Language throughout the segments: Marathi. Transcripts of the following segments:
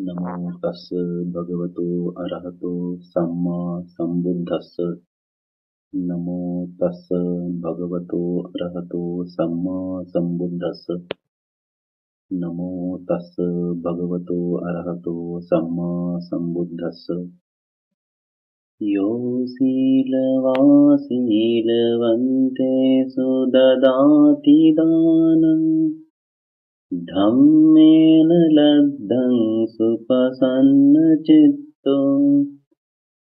नमो तस् भगवतो अरहतो सम्मा सम्बुद्धस्स। नमो तस् भगवतो अरहतो सम्मा सम्बुद्धस्स। नमो तस् भगवतो अरहतो सम्मा सम्बुद्धस्स। यो शीलवाशीलवन्तेषु ददाति दानम् धम्मेन लब्धं सुप्रसन्नचित्तो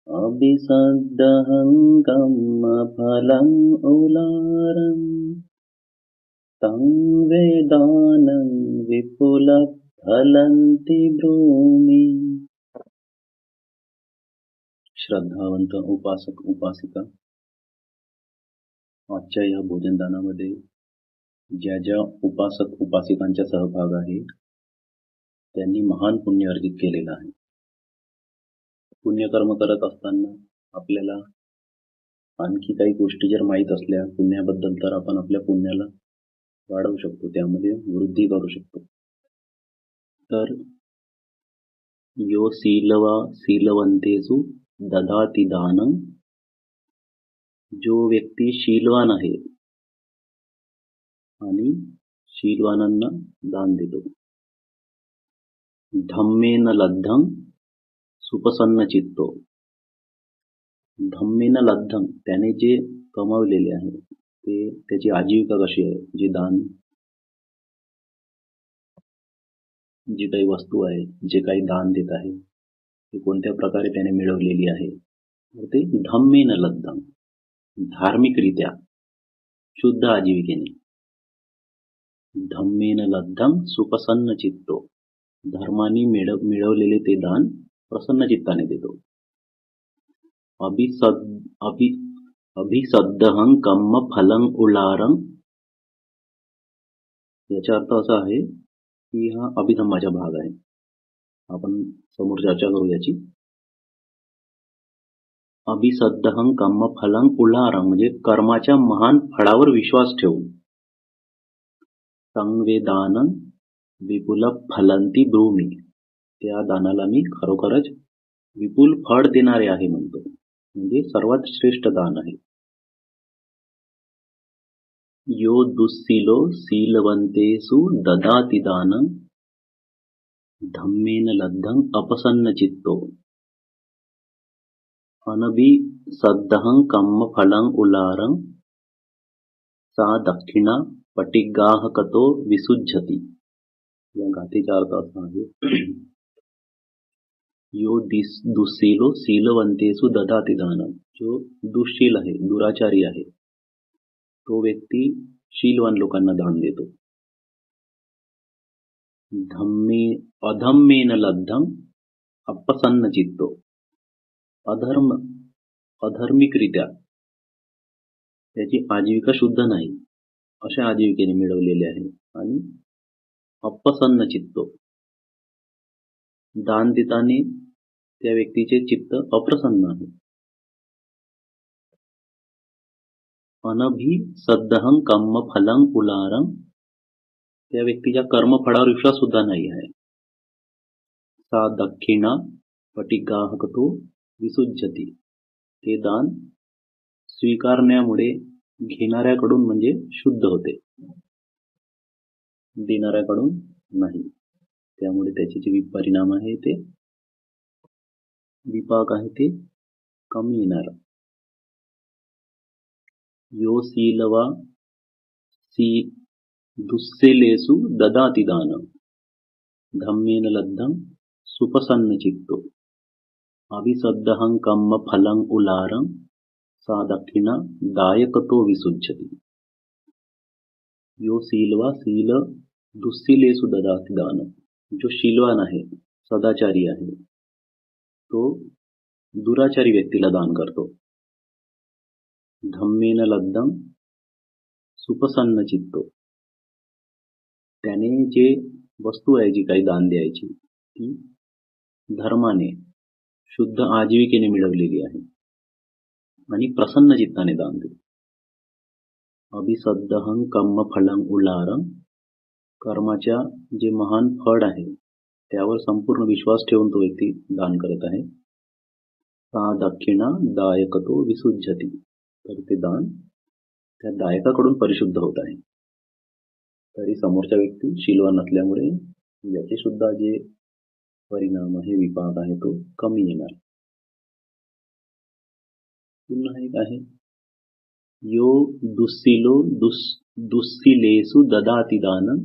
अभिसद्दहं कर्मफलम् उलारम् तं वेदानं विपुलफलन्ति ब्रूमि। श्रद्धावंत उपासक उपासिका, आजच्या या भोजनदानामध्ये ज्या ज्या उपासक उपासिकांचा सहभाग आहे त्यांनी महान पुण्य अर्जित केलेलं आहे. पुण्यकर्म करत असताना आपल्याला आणखी काही गोष्टी जर माहीत असल्या पुण्याबद्दल तर आपण आपल्या पुण्याला वाढवू शकतो, त्यामध्ये वृद्धी करू शकतो. तर यो शीलवंतेषु ददाति दानं, जो व्यक्ती शीलवान आहे आणि शीलवानांना दान देतो. धम्मेन लब्धं सुप्रसन्न चित्तो, धम्मेन लब्धं त्याने जे कमावलेले आहे ते त्याची आजीविका कशी आहे, जे दान, जी काही वस्तू आहे, जे काही दान देत आहे ते कोणत्या प्रकारे त्याने मिळवलेली आहे, तर ते धम्मेन लब्धं, धार्मिकरित्या शुद्ध आजीविकेने. धम्मेन लब्धं सुप्रसन्न चित्तो, धर्मानी मिळवलेले ते दान प्रसन्न चित्ताने देतो. अभिसद्दहं कर्म फलं उलारं, याचा अर्थ असा आहे की हा अभिधम्माचा भाग आहे. आपण समोर चर्चा करू याची. अभिसद्दहं कर्म फलं उलारं म्हणजे कर्माच्या महान फळावर विश्वास ठेवून. संवेदानं विपुल फलंती ब्रूमी, त्या दानाला मी खरोखरच विपुल फळ देणारे आहे म्हणतो, म्हणजे सर्वात श्रेष्ठ दान आहे. यो दुःशीलो शीलवंतेषु ददाति दानं धम्मेन लब्धं अपसन्न चित्तो अनभिसद्दहं कर्म फलं उलारं सा दक्षिणा पटिग्गाहकतो विसुज्झति. या गाथेचा अर्थ असा आहे, यो दुःशीलो शीलवंतेषु ददाति दानं, जो दुःशील आहे, दुराचारी आहे, तो व्यक्ती शीलवान लोकांना दान देतो. अधम्मेन लब्धं अपसन्न चित्तो, अधार्मिकरित्या त्याची आजीविका शुद्ध नाही अशा आजीविकेने मिळवलेले आहे. आणि अपसन्न चित्तो, दान देताना त्या व्यक्तीचे चित्त अप्रसन्न आहे. अनभिसद्दहं कर्म फलं उलारं, त्या व्यक्तीच्या कर्मफळावर विश्वास सुद्धा नाही आहे. सा दक्षिणा पटिग्गाहकतो विसुज्झति, ते दान स्वीकारण्यामुळे घेणाऱ्याकडून म्हणजे शुद्ध होते, देणाऱ्याकडून नाही. त्यामुळे त्याचे जे विपरिणाम आहे, ते विपाक आहे, ते कमी येणार. यो दुःशीलेषु ददाति दानं धम्मेन लब्धं सुप्रसन्न चित्तो अभिसद्दहं कर्म फलं उलारं सा दक्षिणा दायकतो विसुज्झति. यो दुःशीलेषु ददाति दानं, जो शीलवान आहे, सदाचारी आहे, तो दुराचारी व्यक्तीला दान करतो. धम्मेन लब्धं सुप्रसन्न चित्तो, त्याने जे वस्तू आहे, जी काही दान द्यायची, ती धर्माने शुद्ध आजीविकेने मिळवलेली आहे आणि प्रसन्न चित्ताने दान देतो. अभिसद्दहं कर्म फलं उलारं, कर्माच्या जे महान फळ आहे त्यावर संपूर्ण विश्वास ठेवून तो व्यक्ती दान करत आहे. सा दक्षिणा दायकतो विसुज्जती. तर ते दान त्या दायकाकडून परिशुद्ध होत आहे. तरी समोरचा व्यक्ती शीलवान नसल्यामुळे याचे सुद्धा जे परिणाम आहे, विपाक आहे, तो कमी येणार. पुन्हा एक आहे, यो दुस्सिलो दुस्सिलेसु ददाति दानं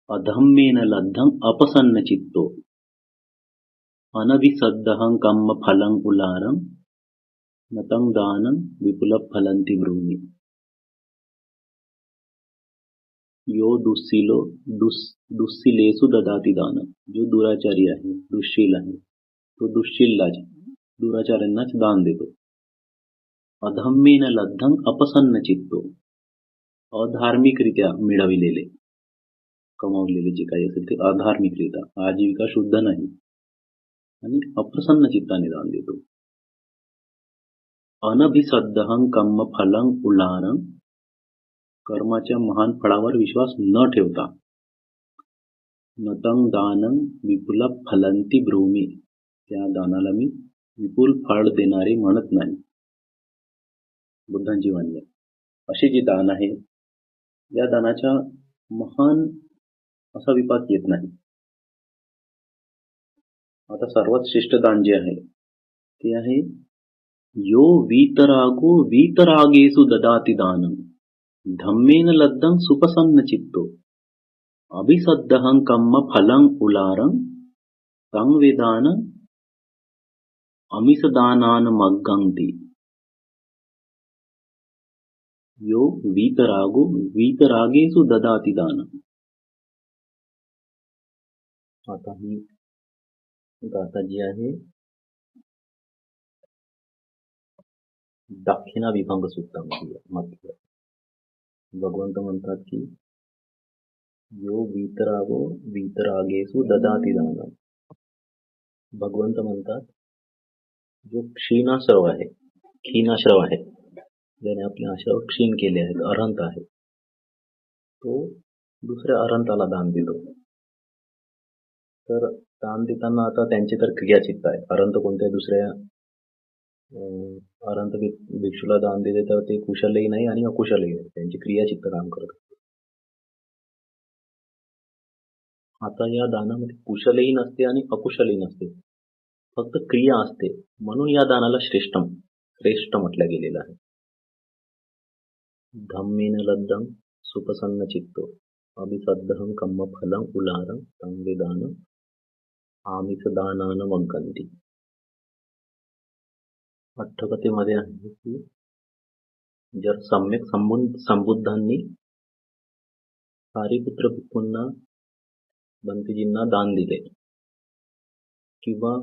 अधम्मेन लब्धं अपसन्नचित्तो अनभिसद्धं कम्म फलं उलारं न तं दानं विपुलफलंति ब्रूहि. यो दुस्सिलेसु ददाति दानं. जो दुराचारी आहे, दुश्शील आहे, तो दुराचार्यांनाच दान देतो. अधम्मेन लब्धं अपसन्न चित्तो. अधार्मिकरित्या मिळविलेले, कमावलेले जे काही असेल ते अधार्मिकरित्या, आजीविका शुद्ध नाही आणि अप्रसन्न चित्ताने दान देतो. अनभिसद्धं कम्म फलं उलारं. कर्माच्या महान फळावर विश्वास न ठेवता. न तं दानं विपुल फलंति ब्रूमि. त्या दानाला मी विपुल फळ देणारे म्हणत नाही. बुद्धांची वाणी आहे. असे जे दान आहे, या दानाच्या महान असा विपाक येत नाही. आता सर्वात श्रेष्ठ दान जे आहे ते आहे, यो वीतरागो वीतरागेषु ददाति दानं धम्मेन लब्धं सुप्रसन्न चित्तो अभिसद्धं कम्म फलं उलारं तं वेदानं अमिषदानानमग्गन्ति. यो वीतरागेषु ददाति दानं. आता ही गाथा जी आहे दाक्षिणा विभंग सूक्तामध्ये भगवंत म्हणतात की यो वीतरागेषु ददाति दानं. भगवंत म्हणतात, जो क्षीणाश्रव आहे, ज्याने आपले आश्रव क्षीण केले आहेत, अरहंत आहे, तो दुसऱ्या अरहंताला दान देतो. तर दान देताना आता त्यांची तर क्रियाचित्त आहे. अरहंत कोणत्या दुसऱ्या अरहंत भिक्षूला दान देते तर ते कुशलही नाही आणि अकुशलही नाही, त्यांची क्रियाचित्त काम करत. आता या दानामध्ये कुशलही नसते आणि अकुशलही नसते, फक्त क्रिया असते. म्हणून या दानाला श्रेष्ठ म्हटलं गेलेलं आहे. धम्मेन लब्धं सुप्रसन्न चित्तो अभिसद्धं कम्म फलं उलारं तं वेदानं आमिषदानानमग्गन्ति. अट्ठकथेमध्ये आहे की जर सम्यक संबुद्धांनी सारीपुत्र भिक्खूंना, भंतेजींना दान दिले किंवा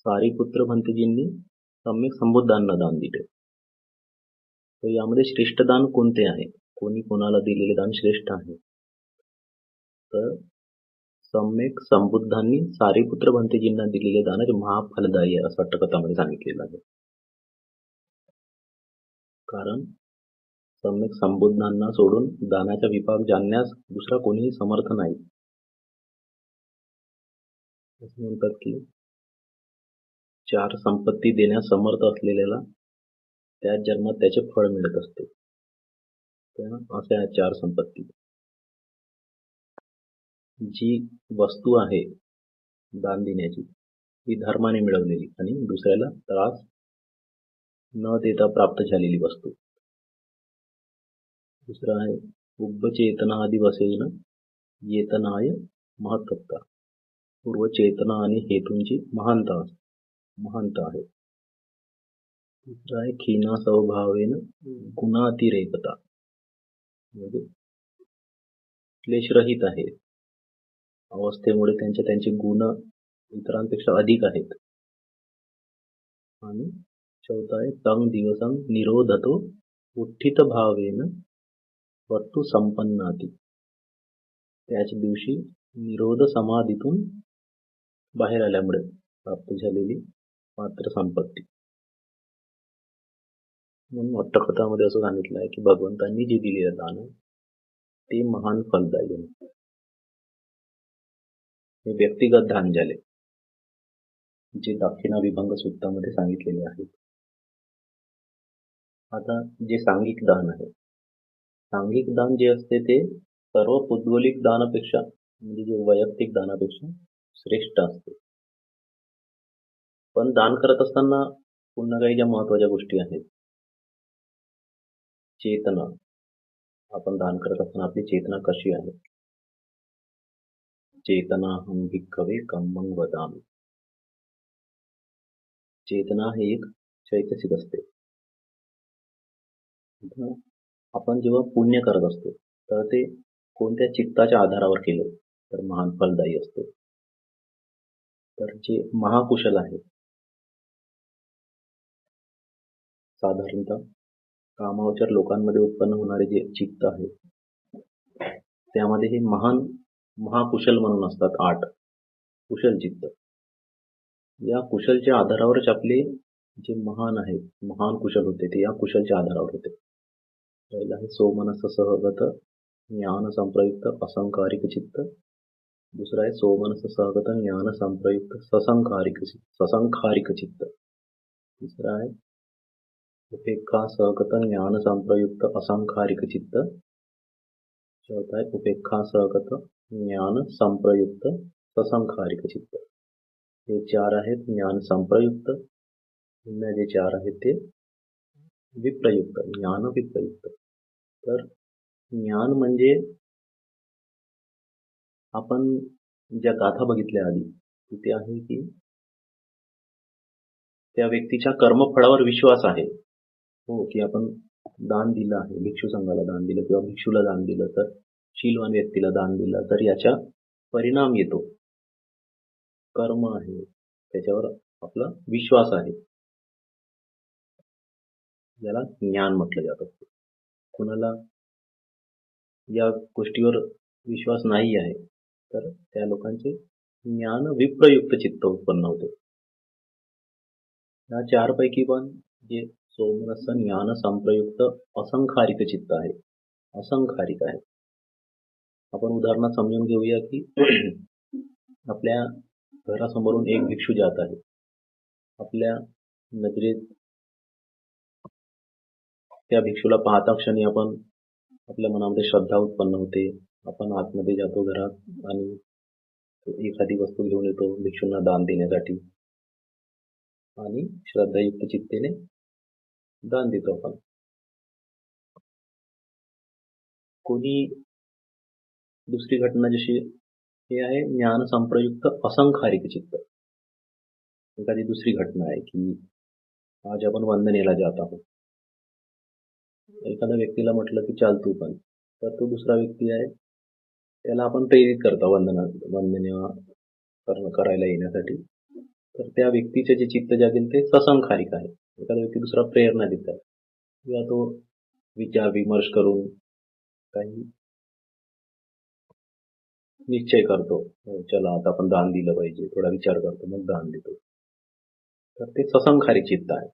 सारीपुत्र भंतेजींनी सम्यक संबुद्धांना दान दिले, तर यामध्ये श्रेष्ठ दान कोणते आहे, कोणी कोणाला दिलेले दान श्रेष्ठ आहे? तर सम्यक संबुद्धांनी सारीपुत्र भंतेजींना दिलेले दान महाफलदायी आहे असं अट्टकथामध्ये सांगितलेलं आहे. कारण सम्यक संबुद्धांना सोडून दानाचा विपाक जाणण्यास दुसरा कोणीही समर्थ नाही. असे म्हणतात की 4 संपत्ती देण्यास समर्थ असलेल्याला त्याच जन्मात त्याचे फळ मिळत असते. अशा 4 संपत्ती. जी वस्तू आहे दान देण्याची, ती धर्माने मिळवलेली आणि दुसऱ्याला त्रास न देता प्राप्त झालेली वस्तू. दुसरं आहे उब्बचेतना आदिवसेन येतनाय महत्त्वता. पूर्वचेतना आणि हेतूंची महानता आहे. दुसरं आहे खीना स्वभावेन गुणातिरेकता, म्हणजे क्लेशरहित आहे, अवस्थेमुळे त्यांचे गुण इतरांपेक्षा अधिक आहेत. आणि चौथा आहे तं दिवसं निरोधतो उत्थित भावेन वस्तू संपन्नाती. त्याच दिवशी निरोध समाधीतून बाहेर आल्यामुळे प्राप्त झालेली मात्र संपत्ती. म्हणून अट्टकथामध्ये असं सांगितलं आहे की भगवंतांनी जे दिलेलं दान ते महान फलदायी आहे. हे व्यक्तिगत दान झाले, जे दाक्षिणाविभंग सूक्तामध्ये सांगितलेले आहे. आता जे सांघिक दान आहे, सांघिक दान जे असते ते सर्व पौद्गलिक दानापेक्षा म्हणजे जे वैयक्तिक दानापेक्षा श्रेष्ठ असते. पण दान करत असताना पुन्हा काही ज्या महत्वाच्या गोष्टी आहेत, चेतना. आपण दान करत असताना आपली चेतना कशी आहे? चेतना हम भिक्खवे कम्मं वदामि. चेतना हे एक चैतसिक असते. आपण जेव्हा पुण्य करत असतो तर ते कोणत्या चित्ताच्या आधारावर केलं तर महान फलदायी असते. तर जे महाकुशल आहे, साधारणतः कामावचर लोकांमध्ये उत्पन्न होणारे जे चित्त आहे, त्यामध्ये हे महाकुशल म्हणून असतात 8 कुशल चित्त. या कुशलच्या आधारावरच आपले जे महान आहेत, महान कुशल होते ते या कुशलच्या आधारावर होते. पहिला आहे सोमनस सहगत ज्ञान संप्रयुक्त असंकारिक चित्त. दुसरा आहे सोमनस सहगत ज्ञान संप्रयुक्त ससंखारिक चित्त. तिसरा आहे उपेक्षा सहगत ज्ञान संप्रयुक्त असंखारिक चित्त. चौथा आहे उपेक्षा सहगत ज्ञान संप्रयुक्त ससंखारिक चित्त. हे 4 आहेत ज्ञान संप्रयुक्त. पुन्हा जे 4 आहेत ते विप्रयुक्त, ज्ञान विप्रयुक्त. तर ज्ञान म्हणजे आपण ज्या गाथा बघितल्या आधी, तिथे आहे की त्या व्यक्तीच्या कर्मफळावर विश्वास आहे. हो, की आपण दान दिलं आहे, भिक्षू संघाला दान दिलं किंवा भिक्षूला दान दिलं, तर शीलवान व्यक्तीला दान दिलं तर याचा परिणाम येतो. कर्म आहे, त्याच्यावर आपला विश्वास आहे. याला ज्ञान म्हटलं जातं. कोणाला या गोष्टीवर विश्वास नाही आहे तर त्या लोकांचे ज्ञान विप्रयुक्त चित्त उत्पन्न होते. या 4 पैकी पण जे सोमरस ज्ञान संप्रयुक्त असंखारिक चित्त आहे, असंखारिक आहे. आपण उदाहरणात समजून घेऊया की आपल्या घरासमोरून एक भिक्षू जात आहे. आपल्या नजरेत त्या भिक्षूला पाहता क्षणी आपण आपल्या मनामध्ये श्रद्धा उत्पन्न होते. आपण आतमध्ये जातो घरात आणि एखादी वस्तू घेऊन येतो भिक्षूंना दान देण्यासाठी आणि श्रद्धायुक्त चित्तेने दान देतो आपण. कोणी दुसरी घटना जशी हे आहे ज्ञान संप्रयुक्त असंखारिक चित्त. एखादी दुसरी घटना आहे की आज आपण वंदनेला जात आहोत. एखाद्या व्यक्तीला म्हटलं की चाल तू पण, तर तो दुसरा व्यक्ती आहे त्याला आपण प्रेरित करतो वंदना करायला येण्यासाठी. तर त्या व्यक्तीचे जे चित्त जागेल ते ससंखारिक आहे. एखादा व्यक्ती दुसरा प्रेरणा देतात किंवा तो विचार विमर्श करून काही निश्चय करतो, चला आता आपण दान दिलं पाहिजे, थोडा विचार करतो मग दान देतो. तर ते ससंखारिक चित्त आहे.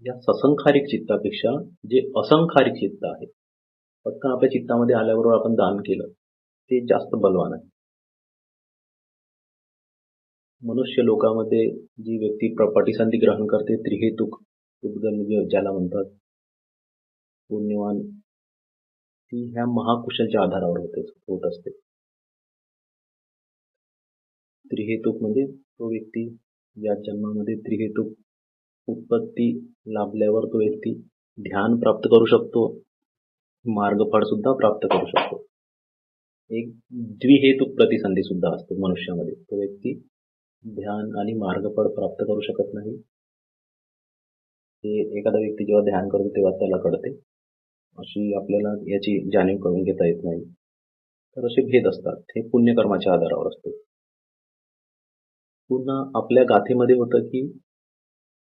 या ससंखारिक चित्तापेक्षा जे असंखारिक चित्त आहे, पटकन आपल्या चित्तामध्ये आल्याबरोबर आपण दान केलं, ते जास्त बलवान आहे. मनुष्य लोकांमध्ये जी व्यक्ती प्रतिसंधी ग्रहण करते त्रिहेतुक म्हणजे ज्याला म्हणतात पुण्यवान, ती ह्या महाकुशलच्या आधारावर होत असते. त्रिहेतुक म्हणजे तो व्यक्ती या जन्मामध्ये त्रिहेतुक उत्पत्ती लाभल्यावर तो व्यक्ती ध्यान प्राप्त करू शकतो, मार्गफळ सुद्धा प्राप्त करू शकतो. एक द्विहेतुक प्रतिसंधी सुद्धा असतो मनुष्यामध्ये. तो व्यक्ती ध्यान आणि मार्गफळ प्राप्त करू शकत नाही. हे एखादा व्यक्ती जेव्हा ध्यान करतो तेव्हा त्याला कळते. अशी आपल्याला याची जाणीव करून घेता येत नाही. तर असे भेद असतात. हे पुण्यकर्माच्या आधारावर असते. पुन्हा आपल्या गाथेमध्ये होतं की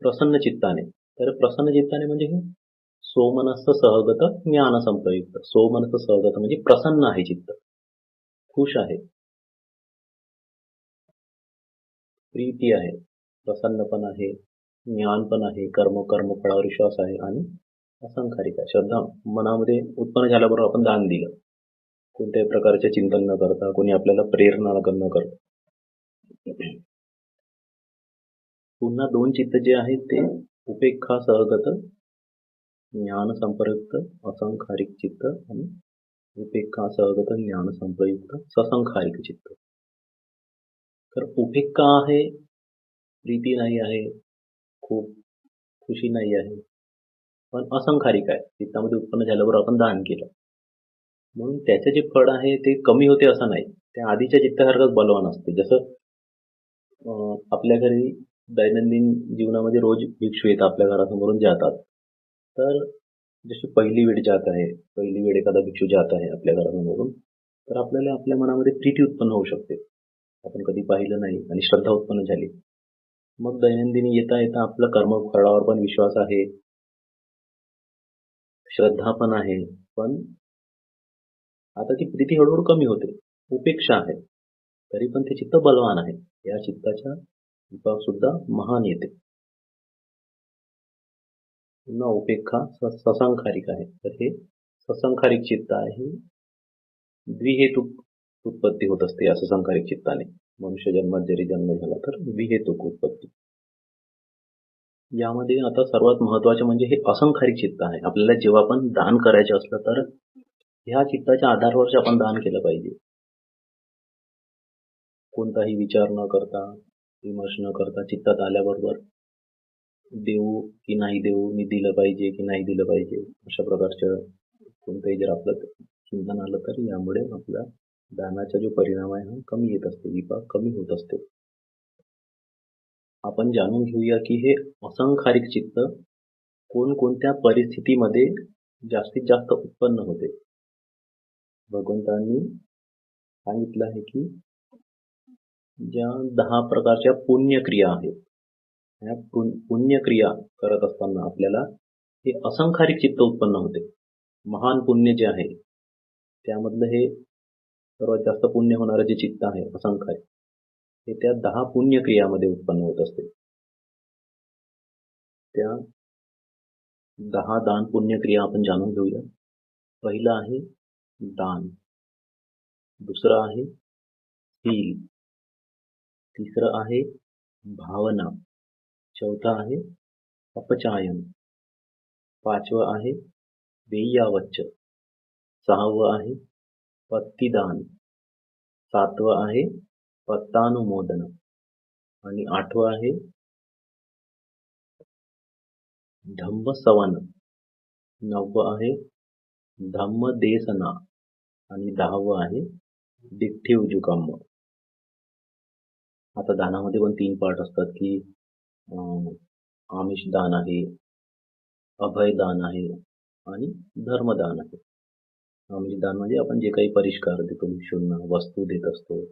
प्रसन्न चित्ताने. तर प्रसन्न चित्ताने म्हणजे हे सोमनस सहगत ज्ञान संप्रयुक्त. सोमनस सहगत म्हणजे प्रसन्न आहे चित्त, खुश आहे, प्रीती आहे, प्रसन्न पण आहे, ज्ञान पण आहे, कर्मफळावर विश्वास आहे आणि असंखारिक आहे. श्रद्धा मनामध्ये उत्पन्न झाल्याबरोबर आपण दान दिलं, कोणत्याही प्रकारचे चिंतन न करता, कोणी आपल्याला प्रेरणा न करता. पुन्हा 2 चित्त जे आहेत ते उपेक्षा सहगत ज्ञान संप्रयुक्त असंखारिक चित्त आणि उपेक्षा सहगत ज्ञान संप्रयुक्त ससंखारिक चित्त. तर उपेक्षा आहे, प्रीती नाही आहे, खूप खुशी नाही आहे, पण असंखारिक आहे. चित्तामध्ये उत्पन्न झाल्यावर आपण दान केलं म्हणून त्याचे जे फळ आहे ते कमी होते असं नाही. त्या आधीच्या चित्तासारखंच बलवान असते. जसं आपल्या घरी दैनंदिन जीवनामध्ये रोज भिक्षू येतात, आपल्या घरासमोरून जातात. तर जशी पहिली वेळ जात आहे, पहिली वेळ एखादा भिक्षू जात आहे आपल्या घरासमोरून, तर आपल्याला आपल्या मनामध्ये प्रीती उत्पन्न होऊ शकते. आपण कधी पाहिलं नाही आणि श्रद्धा उत्पन्न झाली. मग दैनंदिन येता येता आपलं कर्मफळावर पण विश्वास आहे, श्रद्धा पण आहे, पण आता ती प्रीती हळूहळू कमी होते. उपेक्षा आहे, तरी पण ते चित्त बलवान आहे. या चित्ताचा विभाग सुद्धा महान येते. पुन्हा उपेक्षा ससंखारिक आहे. तर हे ससंखारिक चित्त आहे. द्विहेतुक उत्पत्ती होत असते या ससंखारिक चित्ताने. मनुष्य जन्मात जरी जन्म झाला तर द्विहेतुक उत्पत्ती. यामध्ये आता सर्वात महत्वाचे म्हणजे हे असंखारिक चित्त आहे. आपल्याला जेव्हा पण दान करायचे असलं तर ह्या चित्ताच्या आधारावर आपण दान केलं पाहिजे. कोणताही विचार न करता, विमर्श न करता चित्तात आल्याबरोबर देऊ की नाही देऊ, मी दिलं पाहिजे की नाही दिलं पाहिजे, अशा प्रकारचं कोणतंही जर आपलं चिंतन आलं तर यामुळे आपला दानाचा जो परिणाम आहे हा कमी येत असतो, विपाक कमी होत असतो. आपण जाणून घेऊया की हे असंखारिक चित्त कोणकोणत्या परिस्थितीमध्ये जास्तीत जास्त उत्पन्न होते. भगवंतांनी सांगितलं आहे की ज्या 10 प्रकारच्या पुण्यक्रिया आहेत, ह्या पुण्यक्रिया करत असताना आपल्याला हे असंखारिक चित्त उत्पन्न होते. महान पुण्य जे आहे त्यामधलं हे सर्वात जास्त पुण्य होणारं जे चित्त आहे असंखारिक, हे त्या 10 पुण्यक्रियामध्ये उत्पन्न होत असते. त्या 10 दान पुण्यक्रिया आपण जाणून घेऊया. पहिलं आहे दान, दुसरं आहे शील, तिसरं आहे भावना, चौथा आहे अपचायन, 5वं आहे वेय्यावच्च, 6वं आहे पत्तीदान, 7वं आहे पत्तानुमोदन आणि 8वं आहे धम्मसवन, 9वं आहे धम्मदेसना आणि 10वं आहे दिठ्ठिउजुकाम्म. आता दानामध्ये पण 3 पार्ट असतात की आमिष दान आहे, अभयदान आहे आणि धर्मदान आहे. आमिष दान म्हणजे आपण जे काही परिष्कार देतो, भिक्षूंना वस्तू देत असतो.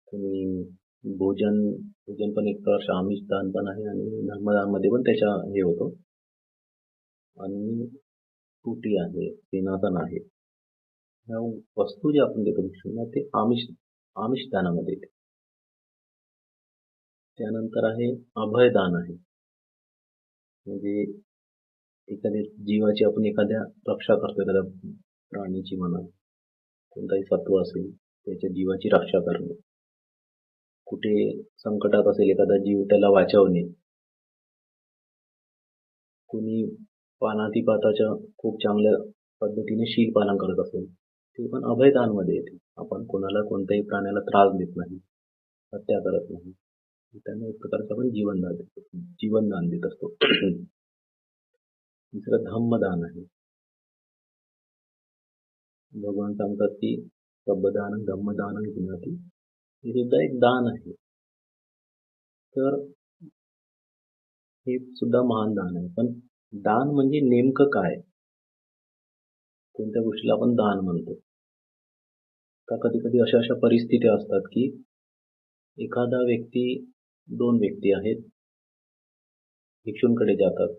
तुम्ही भोजन पण एक प्रकारचं आमिष दान पण आहे आणि धर्मदानमध्ये पण त्याच्या हे होतो. आणि तुटी आहे, सेनातन आहे, ह्या वस्तू जे आपण देतो भिक्षूंना ते आमिष दानामध्ये येते. त्यानंतर आहे अभयदान आहे, म्हणजे एखाद्या जीवाची आपण एखाद्या रक्षा करतो, एखाद्या प्राणीची म्हणा, कोणताही सत्व असेल त्याच्या जीवाची रक्षा करणे, कुठे संकटात असेल एखादा जीव त्याला वाचवणे, कुणी पानातिपाताच्या खूप चांगल्या पद्धतीने शील पालन करत असेल ते पण अभयदानमध्ये येते. आपण कोणाला कोणत्याही प्राण्याला त्रास देत नाही, हत्या करत नाही, त्यांना एक प्रकारचं आपण जीवनदान देत असतो. तिसरं धम्मदान आहे. भगवान सांगतात की सब्बदानं धम्मदानं गृह्णाति, हे सुद्धा एक दान आहे. तर हे सुद्धा महान दान आहे. पण दान म्हणजे नेमकं काय, कोणत्या गोष्टीला आपण दान म्हणतो. का कधी कधी अशा परिस्थिती असतात की एखादा व्यक्ती, 2 व्यक्ती आहेत, भिक्षूंकडे जातात.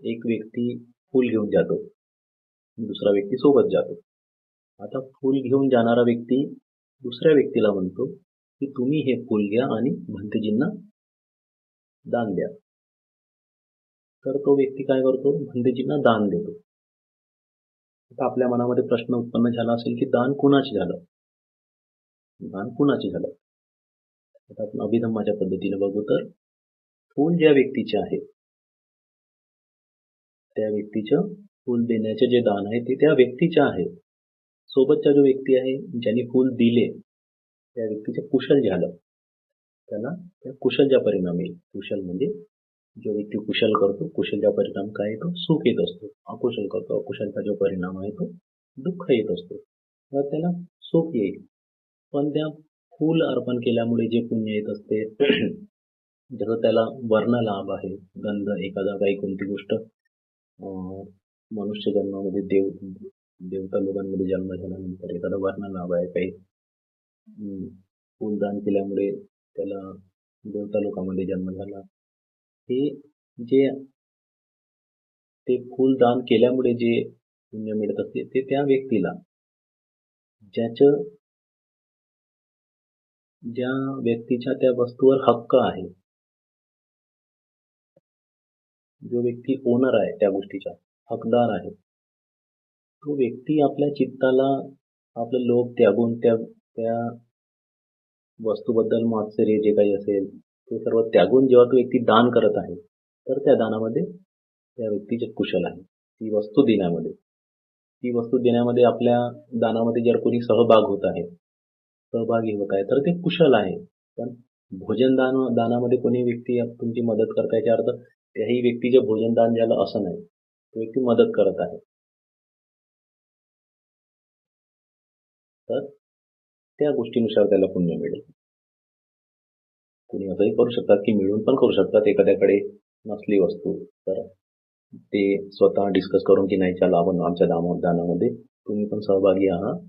एक व्यक्ती फूल घेऊन जातो, दुसरा व्यक्ती सोबत जातो. आता फूल घेऊन जाणारा व्यक्ती दुसऱ्या व्यक्तीला म्हणतो की तुम्ही हे फूल घ्या आणि भंतेजींना दान द्या. तर तो व्यक्ती काय करतो, भंतेजींना दान देतो. आता आपल्या मनामध्ये प्रश्न उत्पन्न झाला असेल की दान कुणाचे झालं? दान कुणाचे झालं? आता आपण अभिधम्माच्या पद्धतीने बघू तर फूल ज्या व्यक्तीचे आहे त्या व्यक्तीचं फूल देण्याचे जे दान आहे ते त्या व्यक्तीचे आहे. सोबतचा जो व्यक्ती आहे ज्याने फूल दिले त्या व्यक्तीचे कुशल झालं, त्याला त्या कुशलचा परिणाम येईल. कुशल म्हणजे जो व्यक्ती कुशल करतो, कुशलचा परिणाम काय येतो? सुख येत असतो. अकुशल करतो, अकुशलचा जो परिणाम आहे तो दुःख येत असतो. तर त्याला सुख येईल. पण त्या फूल अर्पण केल्यामुळे जे पुण्य येत असते जसं त्याला वर्ण लाभ आहे, गंध, एखादा काही कोणती गोष्ट मनुष्य जन्मामध्ये देवता लोकांमध्ये जन्म झाल्यानंतर एखादा वर्ण लाभ आहे, काही फूलदान केल्यामुळे त्याला देवता लोकांमध्ये जन्म झाला. हे जे ते फूलदान केल्यामुळे जे पुण्य मिळत असते ते त्या व्यक्तीला ज्या व्यक्तीच्या त्या वस्तूवर हक्क आहे, जो व्यक्ती ओनर आहे त्या गोष्टीचा, हकदार आहे, तो व्यक्ती आपल्या चित्ताला आपलं लोभ त्यागून त्या वस्तूबद्दल मात्सर्य जे काही असेल ते सर्व त्यागून जेव्हा तो व्यक्ती दान करत आहे तर त्या दानामध्ये त्या व्यक्तीचे कुशल आहे. ती वस्तू देण्यामध्ये आपल्या दानामध्ये जर कोणी सहभागी होत आहे तर ते कुशल आहे. पण भोजन दानामध्ये कोणी व्यक्ती तुमची मदत करता याचा अर्थ त्याही व्यक्तीचे भोजन दान झालं असं नाही, तो व्यक्ती मदत करत आहे. तर त्या गोष्टीनुसार त्याला पुण्य मिळेल. कोणी असंही करू शकतात की मिळून पण करू शकतात. एखाद्याकडे नसली वस्तू तर ते स्वतः डिस्कस करून की नाही चला आपण आमच्या दानामध्ये तुम्ही पण सहभागी आहात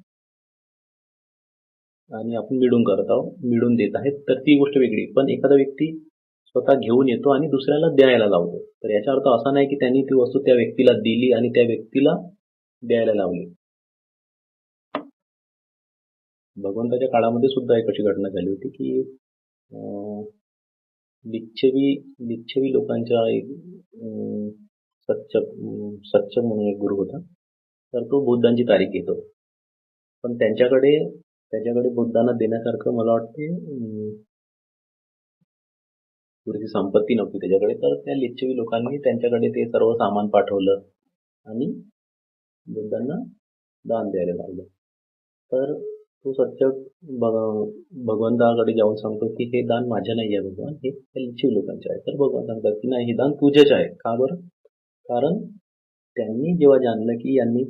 आणि आपण मिळून करत आहोत, मिळून देत आहेत, तर ती गोष्ट वेगळी. पण एखादा व्यक्ती स्वतः घेऊन येतो आणि दुसऱ्याला द्यायला लावतो, तर याचा अर्थ असा नाही की त्यांनी ती वस्तू त्या व्यक्तीला दिली आणि त्या व्यक्तीला द्यायला लावली. भगवंताच्या काळामध्ये सुद्धा एक अशी घटना झाली होती की लिच्छवी लोकांच्या एक सच्चक म्हणून एक गुरु होता. तर तो बुद्धांची तारीख घेतो, पण त्याच्याकडे बुद्धांना देण्यासारखं मला वाटते पुरेशी संपत्ती नव्हती त्याच्याकडे. तर त्या लिच्छवी लोकांनी त्यांच्याकडे ते सर्व सामान पाठवलं आणि बुद्धांना दान द्यायला लागलं. तर तो सच्चक भगवंताकडे जाऊन सांगतो की हे दान माझ्या नाही आहे भगवान, हे लिच्छवी लोकांचे आहे. तर भगवान सांगतात की नाही, हे दान तुझेच आहे. का बरं? कारण त्यांनी जेव्हा जाणलं की यांनी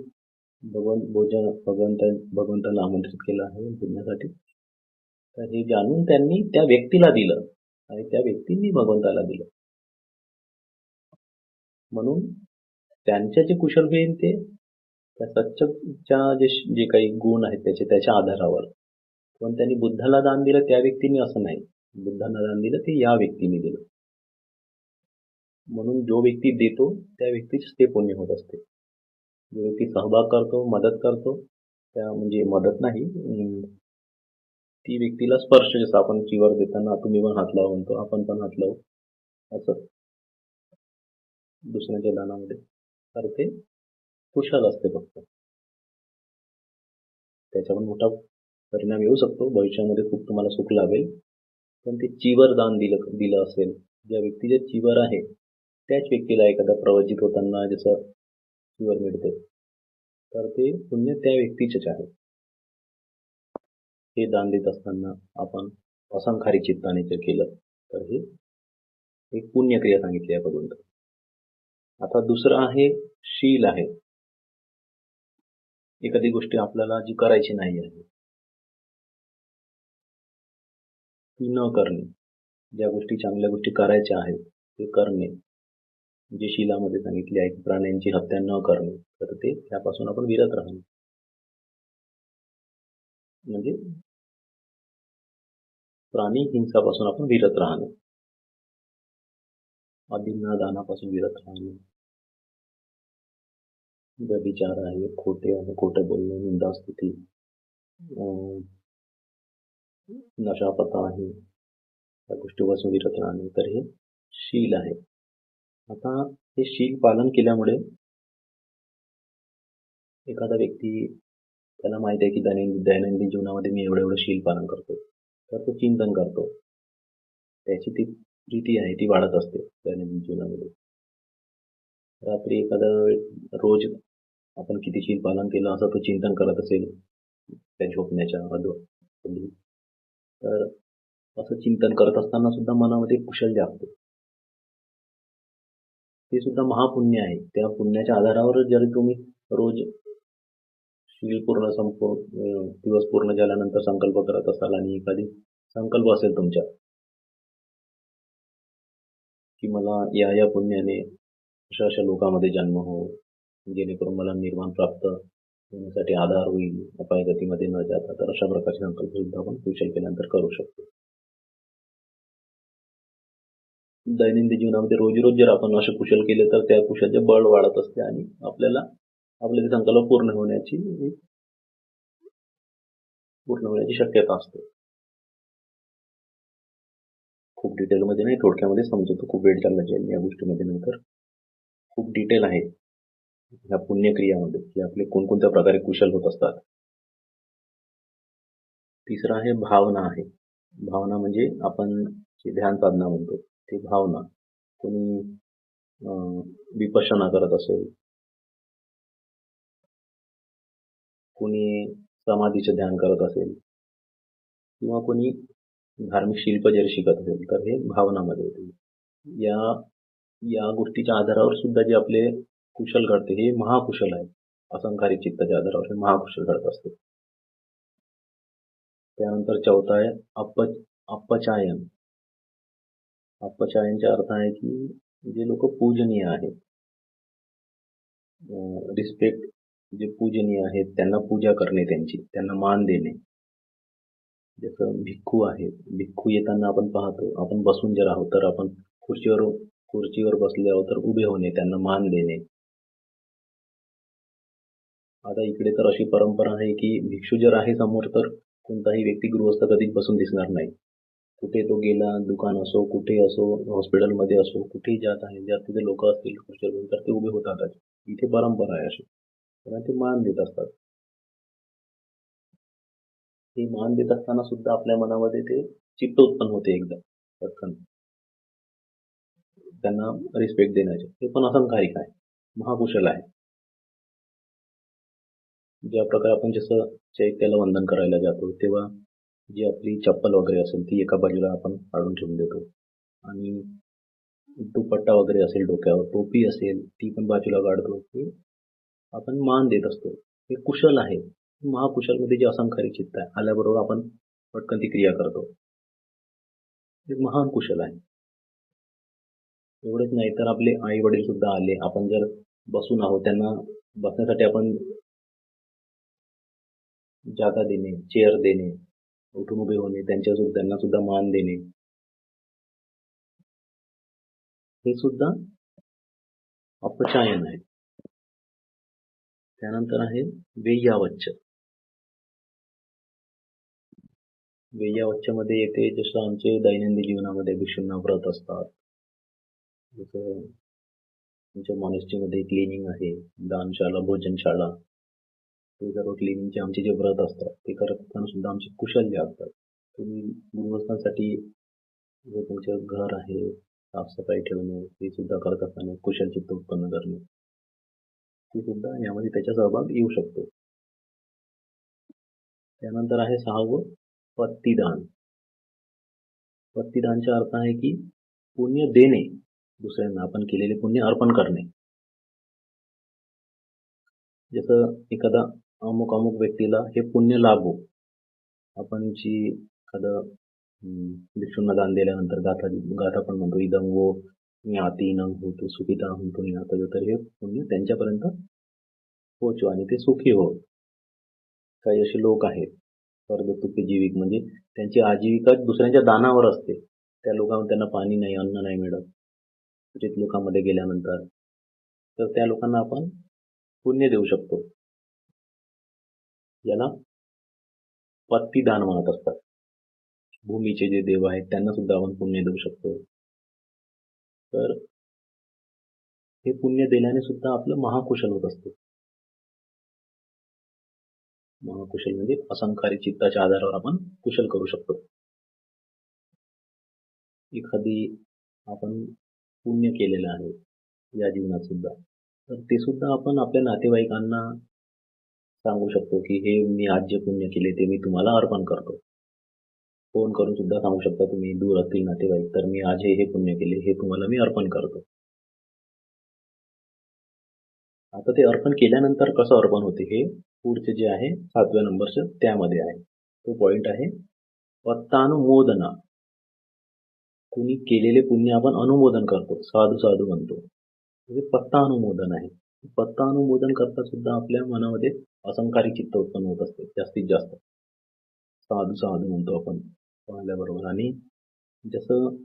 भगवंताला आमंत्रित केलं आहे पुण्यासाठी, तर हे जाणून त्यांनी त्या व्यक्तीला दिलं आणि त्या व्यक्तींनी भगवंताला दिलं. म्हणून त्यांच्या जे कुशल होईल ते त्या सच्चकच्या जे काही गुण आहेत त्याच्या आधारावर. पण त्यांनी बुद्धाला दान दिलं त्या व्यक्तीने असं नाही, बुद्धांना दान दिलं ते या व्यक्तीने दिलं. म्हणून जो व्यक्ती देतो त्या व्यक्तीच ते पुण्य होत असते. जो व्यक्ती सहभाग करतो, मदत करतो, त्या म्हणजे मदत नाही, ती व्यक्तीला स्पर्श, जसं आपण चिवर देताना तुम्ही पण हात लावा म्हणतो, आपण पण हात लावू, असं दुसऱ्याच्या दानामध्ये, तर ते कुशल असते. फक्त त्याचा पण मोठा परिणाम येऊ शकतो, भविष्यामध्ये खूप तुम्हाला सुख लाभेल. पण ते चिवर दान दिलं असेल, ज्या व्यक्तीचे चिवर आहे त्याच व्यक्तीला एखादा प्रवचित होताना जसं चिवर मिळते, तर ते पुण्य त्या व्यक्तीचेच आहे. हे दान देत असताना आपण असंखारी चित्ताने जर केलं तर हे एक पुण्यक्रिया सांगितली आहे भगवंत. आता दुसरं आहे शील आहे. एखादी गोष्टी आपल्याला जी करायची नाही आहे ती न करणे, ज्या गोष्टी चांगल्या गोष्टी करायच्या आहेत ते करणे, जे शीलामध्ये सांगितले आहे की प्राण्यांची हत्या न करणे, तर ते त्यापासून आपण विरत राहणे. म्हणजे प्राणी हिंसापासून आपण विरत राहणे, अभिन्न दानापासून विरत राहणे, व्यभिचार आहे, खोटे बोलणे, निंदास्तुती, नशापता आहे, त्या गोष्टीपासून विरत राहणे, तर हे शील आहे. आता हे शील पालन केल्यामुळे एखादा व्यक्ती त्याला माहित आहे की दैनंदिन जीवनामध्ये मी एवढं शील पालन करतो, तर तो चिंतन करतो. त्याची ती प्रीती आहे ती वाढत असते दैनंदिन जीवनामध्ये. रात्री एखादा रोज आपण किती शील पालन केलं असं तो चिंतन करत असेल त्या झोपण्याच्या अगोदर, तर असं चिंतन करत असताना सुद्धा मनामध्ये कुशल जागते. ते सुद्धा महापुण्य आहे. त्या पुण्याच्या आधारावर जर तुम्ही रोज शील पूर्ण दिवस पूर्ण झाल्यानंतर संकल्प करत असाल आणि एखादी संकल्प असेल तुमच्या की मला या पुण्याने अशा लोकांमध्ये जन्म हो, जेणेकरून मला निर्वाण प्राप्त होण्यासाठी आधार होईल, अपायगतीमध्ये न जाता, तर अशा प्रकारचे संकल्प सुद्धा आपण कुशल केल्यानंतर करू शकतो. दैनंदिन जीवनामध्ये रोज जर आपण असे कुशल केले तर त्या कुशलचे बळ वाढत असते आणि आपल्याला आपले ते संकल्प पूर्ण होण्याची शक्यता असते. खूप डिटेलमध्ये नाही, थोडक्यामध्ये समजवतो, खूप वेळ चालला जाईल या गोष्टीमध्ये. नंतर खूप डिटेल आहे ह्या पुण्यक्रियामध्ये की आपले कोणकोणत्या प्रकारे कुशल होत असतात. तिसरा आहे भावना आहे. भावना म्हणजे आपण जे ध्यान साधना म्हणतो ते भावना. कोणी विपश्यना करत असेल, कोणी समाधीचे ध्यान करत असेल किंवा कोणी धार्मिक शिल्प जर शिकत असेल तर हे भावनामध्ये येते. या गोष्टीच्या आधारावर सुद्धा जे आपले कुशल घडते हे महाकुशल आहे. असंखारिक चित्ताच्या आधारावर हे महाकुशल घडत असते. त्यानंतर चौथा आहे अपचायन. अपचायनचा अर्थ आहे की जे लोक पूजनीय आहेत, रिस्पेक्ट, जे पूजनीय आहेत त्यांना पूजा करणे, त्यांना मान देणे. जसं भिक्खू आहे, भिक्खू येताना आपण पाहतो, आपण बसून जर आहोत तर आपण खुर्चीवर बसले आहोत तर उभे होणे, त्यांना मान देणे. आता इकडे तर अशी परंपरा आहे की भिक्षू जर आहे समोर तर कोणताही व्यक्ती गृहस्थ कधीच बसून दिसणार नाही. कुठे तो गेला, दुकान असो, कुठे असो, हॉस्पिटलमध्ये असो, कुठेही जात आहे, जर तिथे लोक असतील खुर्चीवर तर ते उभे होतातच. इथे परंपरा आहे अशी, त्यांना ते मान देत असतात. ते मान देत असताना सुद्धा आपल्या मनामध्ये ते चित्त उत्पन्न होते एकदम पटकन त्यांना रिस्पेक्ट देण्याचे. ते पण असंखारिक आहे, महाकुशल आहे. ज्या प्रकारे आपण जसं चैत्याला वंदन करायला जातो तेव्हा जी आपली चप्पल वगैरे असेल ती एका बाजूला आपण काढून ठेवून देतो आणि दुपट्टा वगैरे असेल डोक्यावर, टोपी असेल ती पण बाजूला काढतो, की आपण मान देत असतो. हे कुशल आहे. महाकुशलमध्ये जे असंखारिक चित्त आहे आल्याबरोबर आपण पटकन ती क्रिया करतो. हे महान कुशल आहे. एवढंच नाही तर आपले आई वडील सुद्धा आले, आपण जर बसून आहोत त्यांना बसण्यासाठी आपण जागा देणे, चेअर देणे, उठून उभे होणे, त्यांना सुद्धा मान देणे, हे सुद्धा अपचायन आहे. त्यानंतर आहे वेय्यावच्च. वेय्यावच्चमध्ये येते जसं आमचे दैनंदिन जीवनामध्ये भिक्षूंना व्रत असतात, जसं आमच्या मॉनेस्ट्रीमध्ये क्लिनिंग आहे, दानशाळा, भोजनशाळा, ते सर्व क्लिनिंगचे आमचे जे व्रत असतात ते करत असताना सुद्धा आमचे कुशल जे असतात. तुम्ही गृहस्थांसाठी जे तुमचं घर आहे साफसफाई ठेवणे, ते सुद्धा करत असताना कुशल चित्त उत्पन्न करणे, ते सुद्धा यामध्ये त्याचा सहभाग येऊ शकतो. त्यानंतर आहे 6वं पत्तीदान. पत्तीदानचा अर्थ आहे की पुण्य देणे, दुसऱ्यांना आपण केलेले पुण्य अर्पण करणे. जसं एखादा अमुक व्यक्तीला हे पुण्य लाभो, आपण जी एखादं भिक्षूंना दान दिल्यानंतर गाथा पण म्हणतो, इदं वो ज्ञातीनं होतो सुखिता होतो ज्ञातयो, तर हे पुण्य त्यांच्यापर्यंत पोहोचो आणि ते सुखी हो. काही असे लोक आहेत परदुःखी जीविक, म्हणजे त्यांची आजीविका दुसऱ्यांच्या दानावर असते. त्या लोकांना त्यांना पाणी नाही, अन्न नाही मिळत उचित लोकांमध्ये गेल्यानंतर, तर त्या लोकांना आपण पुण्य देऊ शकतो. याला पत्तीदान म्हणत असतात. भूमीचे जे देव आहेत त्यांना सुद्धा आपण पुण्य देऊ शकतो. तर हे पुण्य दिल्याने सुद्धा आपलं महाकुशल होत असते. महाकुशल म्हणजे असंखारिक चित्ताच्या आधारावर आपण कुशल करू शकतो. एखादी आपण पुण्य केलेलं आहे या जीवनात सुद्धा, तर ते सुद्धा आपण आपल्या नातेवाईकांना सांगू शकतो की हे मी आज जे पुण्य केले ते मी तुम्हाला अर्पण करतो. फोन करून सुद्धा सांगू शकता तुम्ही दूर असतील नातेवाईक, तर मी आज हे पुण्य केले हे तुम्हाला मी अर्पण करतो. आता ते अर्पण केल्यानंतर कसं अर्पण होते हे पुढचे जे आहे 7व्या नंबरचं त्यामध्ये आहे. तो पॉइंट आहे पत्तानुमोदना. कुणी केलेले पुण्य आपण अनुमोदन करतो, साधू साधू म्हणतो, म्हणजे पत्ता अनुमोदन आहे. पत्ता अनुमोदन करता सुद्धा आपल्या मनामध्ये असंखारिक चित्त उत्पन्न होत असते जास्तीत जास्त. साधू साधू म्हणतो आपण पाहिल्याबरोबर. आणि जसं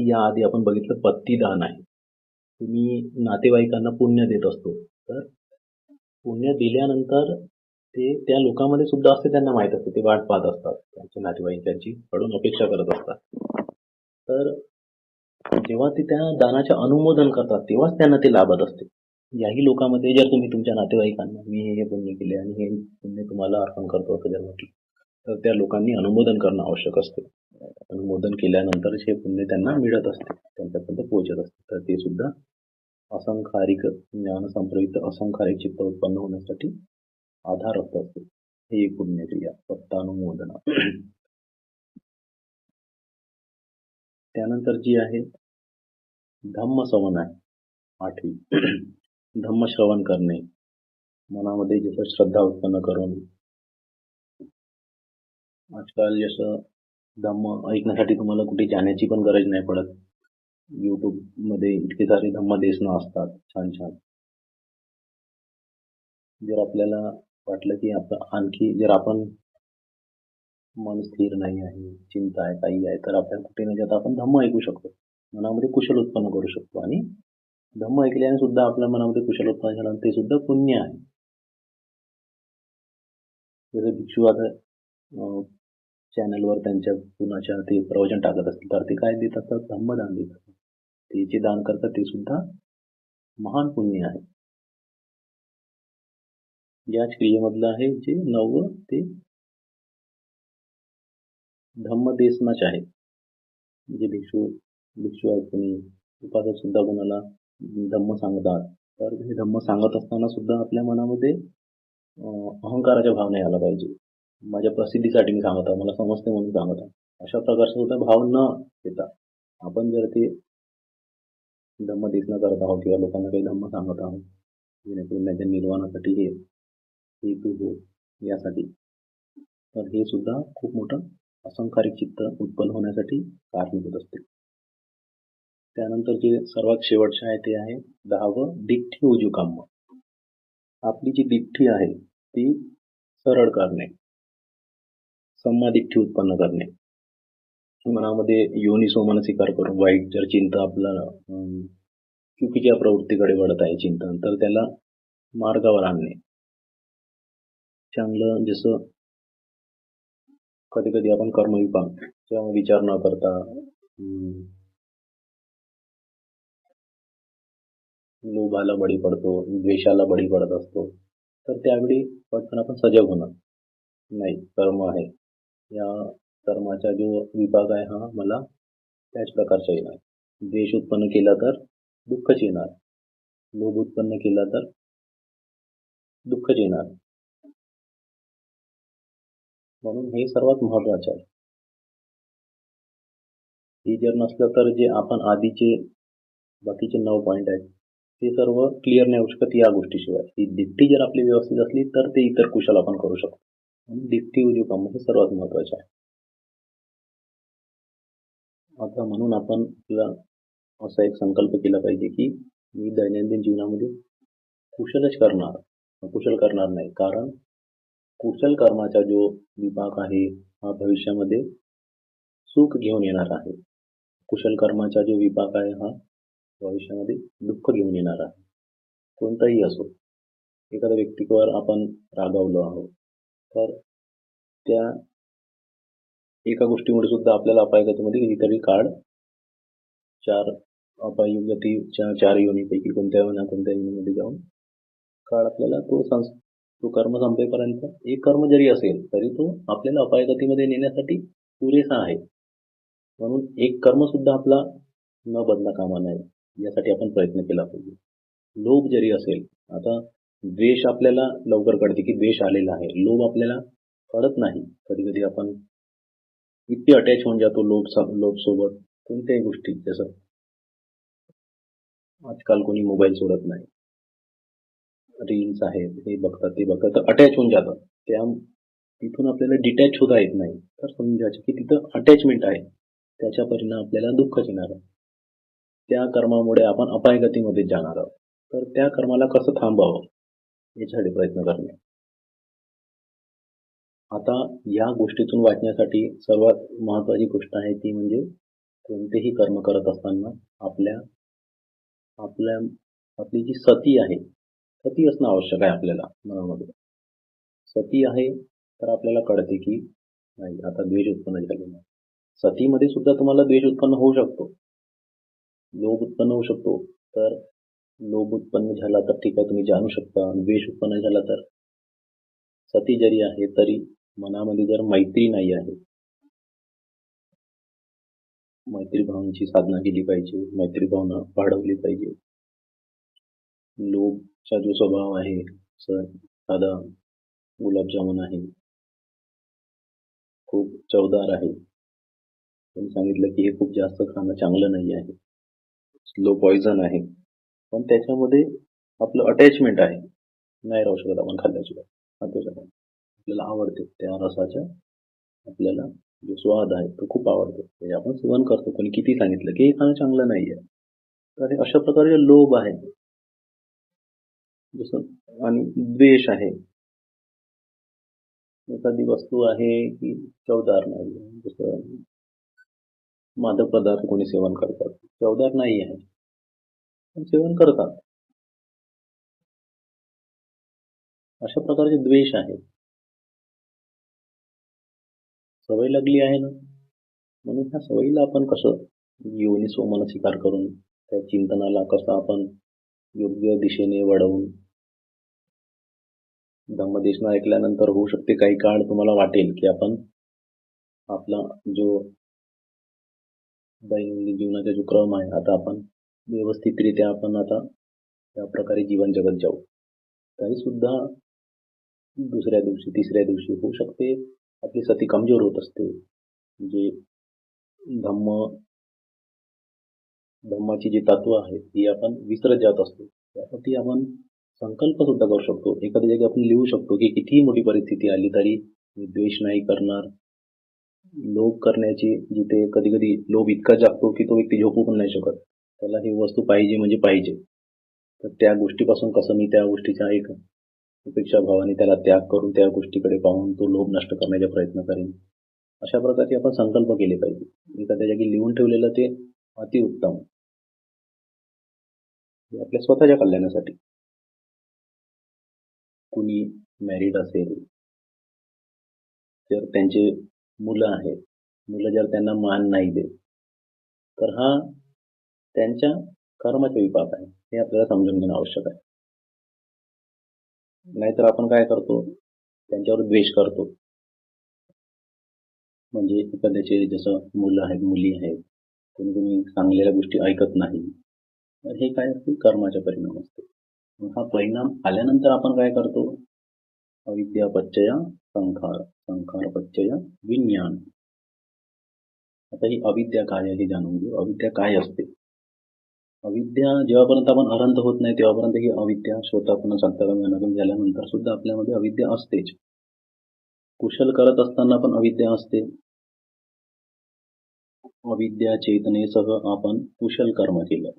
या आधी आपण बघितलं पत्तीदान आहे. तुम्ही नातेवाईकांना पुण्य देत असतो, तर पुण्य दिल्यानंतर ते त्या लोकांमध्ये सुद्धा असते, त्यांना माहीत असते, ते वाट पाहत असतात, त्यांच्या नातेवाईक त्यांची कडून अपेक्षा करत असतात. तर जेव्हा ते त्या दानाचे अनुमोदन करतात तेव्हाच त्यांना ते लाभत असते. याही लोकांमध्ये जर तुम्ही तुमच्या नातेवाईकांना मी हे पुण्य केले आणि हे पुण्य तुम्हाला अर्पण करतो असं जर म्हटलं, तर त्या लोकांनी अनुमोदन करणं आवश्यक असते. अनुमोदन केल्यानंतरच हे पुण्य त्यांना मिळत असते, त्यांच्यापर्यंत पोहोचत असते. तर ते सुद्धा असंखारिक ज्ञान संप्रयुक्त असंखारिक चित्त उत्पन्न होण्यासाठी आधार असते. हे पुण्यक्रिया पत्तानुमोदना. त्यानंतर जी आहे धम्मश्रवण आहे 8वी. धम्मश्रवण करणे, मनामध्ये जसं श्रद्धा उत्पन्न करून. आजकाल जसं धम्म ऐकण्यासाठी तुम्हाला कुठे जाण्याची पण गरज नाही पडत. यूट्यूबमध्ये इतके सारे धम्मदेशना असतात छान छान. जर आपल्याला वाटलं की आणखी जर आपण मन स्थिर नाही आहे, चिंता आहे, काही आहे, तर आपल्याला कुठे न जाता आपण धम्म ऐकू शकतो, मनामध्ये कुशल उत्पन्न करू शकतो. आणि धम्म ऐकल्याने सुद्धा आपल्या मनामध्ये कुशल उत्पन्न झालं, ते सुद्धा पुण्य आहे. जसं भिक्षू आता चॅनलवर त्यांच्या कुणाच्या ते प्रवचन टाकत असतील, तर ते काय देत असतात, धम्मदान देत असतात. ते जे दान करतात ते सुद्धा महान पुण्य आहे. याच क्रियेमधलं आहे जे 9वं ते धम्मदेशनाच आहे. म्हणजे भिक्षू आहेत कोणी, उपासक सुद्धा कोणाला धम्म सांगतात, तर हे धम्म सांगत असताना सुद्धा आपल्या मनामध्ये अहंकाराच्या भाव नाही आला पाहिजे. माझ्या प्रसिद्धीसाठी मी सांगत आहे, मला समजते म्हणून सांगत आहे, अशा प्रकारचा सुद्धा भाव न येता आपण जर ते धम्मदेशना करत आहोत किंवा लोकांना काही धम्म सांगत आहोत, जेणेकरून त्यांच्या निर्वाणासाठी हे हेतू हो यासाठी, तर हे सुद्धा खूप मोठं असंखारिक चित्त उत्पन्न होण्यासाठी कारणीभूत असते. त्यानंतर जे सर्वात शेवटचे आहे ते आहे 10वं दिठ्ठी उजुकाम्म. आपली जी दिठ्ठी आहे ती सरळ करणे, सम्मादिठ्ठी उत्पन्न करणे. मनामध्ये योनिसो मनसिकार करून वाईट जर चिंता आपल्याला चुकीच्या प्रवृत्तीकडे वळत आहे चिंतन, तर त्याला मार्गावर आणणे. चांगलं जसं कधी कधी आपण कर्मविपाकचा विचार न करता लोभाला बळी पडतो, द्वेषाला बळी पडत असतो, तर त्यावेळी पटकन आपण सजग होणार नाही. कर्म आहे, या कर्माचा जो विभाग आहे हा मला त्याच प्रकारचा येणार. द्वेष उत्पन्न केला तर दुःखच येणार, लोभ उत्पन्न केला तर दुःखच येणार. म्हणून हे सर्वात महत्वाचे आहे. हे जर नसलं तर जे आपण आधीचे बाकीचे 9 पॉईंट आहेत ते सर्व क्लिअर नाही होऊ शकत या गोष्टीशिवाय. ही दिठ्ठी जर आपली व्यवस्थित असली तर ते इतर कुशल आपण करू शकतो. म्हणून दिठ्ठी उजुकाम्म हे सर्वात महत्वाचे आहे. आता म्हणून आपण आपला असा एक संकल्प केला पाहिजे की मी दैनंदिन जीवनामध्ये कुशलच करणार, अकुशल करणार नाही. कारण कुशल कर्माचा जो विभाग आहे हा भविष्यामध्ये सुख घेऊन येणार आहे. कुशल कर्माचा जो विभाग आहे हा भविष्यामध्ये दुःख घेऊन येणार आहे. कोणताही असो, एखाद्या व्यक्तीवर आपण रागावलो आहोत, तर त्या एका गोष्टीमुळे सुद्धा आपल्याला अपायगतीमध्ये कितीतरी काळ 4 अपायगतीच्या 4 योनीपैकी कोणत्या ना कोणत्या योनीमध्ये जाऊन काळ आपल्याला तो तो कर्म संपेपर्यंत एक कर्म जरी असेल तरी तो आपल्याला अपायगतीमध्ये नेण्यासाठी पुरेसा आहे. म्हणून एक कर्म सुद्धा आपला न बदला कामा नये यासाठी आपण प्रयत्न केला पाहिजे. लोभ जरी असेल, आता द्वेष आपल्याला लवकर कळते की द्वेष आलेला आहे. लोभ आपल्याला कळत नाही. कधी कधी आपण इतके अटॅच होऊन जातो लोभ सोबत कोणत्याही गोष्टी. जसं आजकाल कोणी मोबाईल सोडत नाही, रील्स आहेत, हे बघतात ते बघतात तर अटॅच होऊन जातात. तिथून आपल्याला डिटॅच होता येत नाही. तर समजायचं की तिथं अटॅचमेंट आहे, त्याच्या परिणाम आपल्याला दुःखच येणार आहे. त्या कर्मामुळे आपण अपायगतीमध्ये जाणार आहोत. तर त्या कर्माला कसं थांबवावं याच्यासाठी प्रयत्न करणे. आता या गोष्टीतून वाचण्यासाठी सर्वात महत्वाची गोष्ट आहे ती म्हणजे कोणतेही कर्म करत असताना आपल्या आपल्या आपली जी सती आहे, सती असणं आवश्यक आहे आपल्याला मनामध्ये. सती आहे तर आपल्याला कळते की नाही आता द्वेष उत्पन्न झालेला आहे. सतीमध्ये सुद्धा तुम्हाला द्वेष उत्पन्न होऊ शकतो, लोभ उत्पन्न होऊ शकतो. तर लोभ उत्पन्न झाला तर ठीक आहे, तुम्ही जाणू शकता. द्वेष उत्पन्न झाला तर सती जरी आहे तरी मनामध्ये जर मैत्री नाही आहे, मैत्री भावनेची साधना केली पाहिजे, मैत्री भावना वाढवली पाहिजे. लोभचा जो स्वभाव आहे, साधा गुलाबजामुन आहे, खूप चवदार आहे, पण सांगितलं की हे खूप जास्त खाणं चांगलं नाही आहे, स्लो पॉइझन आहे, पण त्याच्यामध्ये आपलं अटॅचमेंट आहे, नाही राहू शकत आपण खाल्ल्याशिवाय. आपल्याला आवडते त्या रसाच्या, आपल्याला जो स्वाद आहे तो खूप आवडतो, म्हणजे आपण सेवन करतो. पण किती सांगितलं की हे खाणं चांगलं नाही आहे. तर अशा प्रकारचे लोभ आहे. जसं आणि द्वेष आहे. एखादी वस्तू आहे की चवदार नाही, जसं मादक पदार्थ कोणी सेवन करतात, चवदार नाही आहे पण सेवन करतात. अशा प्रकारचे द्वेष आहे. सवय लागली आहे ना, म्हणून ह्या सवयीला आपण कसं योनिसो मनस्विकार करून त्या चिंतनाला कसं आपण योग्य दिशेने वळवून. धम्मदेशना ऐकल्यानंतर होऊ शकते काही काळ तुम्हाला वाटेल की आपण आपला जो दैनंदिन जीवनाचा जो क्रम आहे, आता आपण व्यवस्थितरित्या आपण आता त्या प्रकारे जीवन जगत जाऊ. तरी सुद्धा दुसऱ्या दिवशी तिसऱ्या दिवशी होऊ शकते आपली सती कमजोर होत असते. जे धम्माची जी तत्व आहेत ती आपण विसरत जात असतो. त्यासाठी आपण संकल्प सुद्धा करू शकतो. एखाद्या जागी आपण लिहू शकतो की कितीही मोठी परिस्थिती आली तरी मी द्वेष नाही करणार. लोभ करण्याची जिथे कधी कधी लोभ इतका जागतो की तो व्यक्ती झोपू पण नाही शकत, त्याला ही वस्तू पाहिजे म्हणजे पाहिजे. तर त्या गोष्टीपासून कसं मी त्या गोष्टीच्या एक उपेक्षा भावाने त्याला त्याग करून त्या गोष्टीकडे पाहून तो लोभ नष्ट करण्याचा प्रयत्न करेन. अशा प्रकारचे आपण संकल्प केले पाहिजे. एखाद्या जागी लिहून ठेवलेलं ते अतिउत्तम, आपल्या स्वतःच्या कल्याणासाठी. कुणी मॅरिड असेल तर त्यांचे मुलं आहेत, मुलं जर त्यांना मान नाही देत तर हा त्यांच्या कर्माचा विपाक आहे, हे आपल्याला समजून घेणं आवश्यक आहे. नाहीतर आपण काय करतो, त्यांच्यावर द्वेष करतो. म्हणजे एखाद्याचे जसं मुलं आहेत, मुली आहेत, कोणी कोणी चांगलेल्या गोष्टी ऐकत नाही, तर हे काय असते, कर्माचा परिणाम असतो. हा परिणाम आल्यानंतर आपण काय करतो, अविद्यापच्चय संखार, संखारपच्चय विज्ञान. आता ही अविद्या काय आहे हे जाणून घेऊ. अविद्या काय असते. अविद्या जेव्हापर्यंत आपण अनंत होत नाही तेव्हापर्यंत ही अविद्या स्वतःपण संतरंग झाल्यानंतर सुद्धा आपल्यामध्ये अविद्या असतेच. कुशल करत असताना पण अविद्या असते. अविद्या चेतनेसह आपण कुशल कर्म केलं.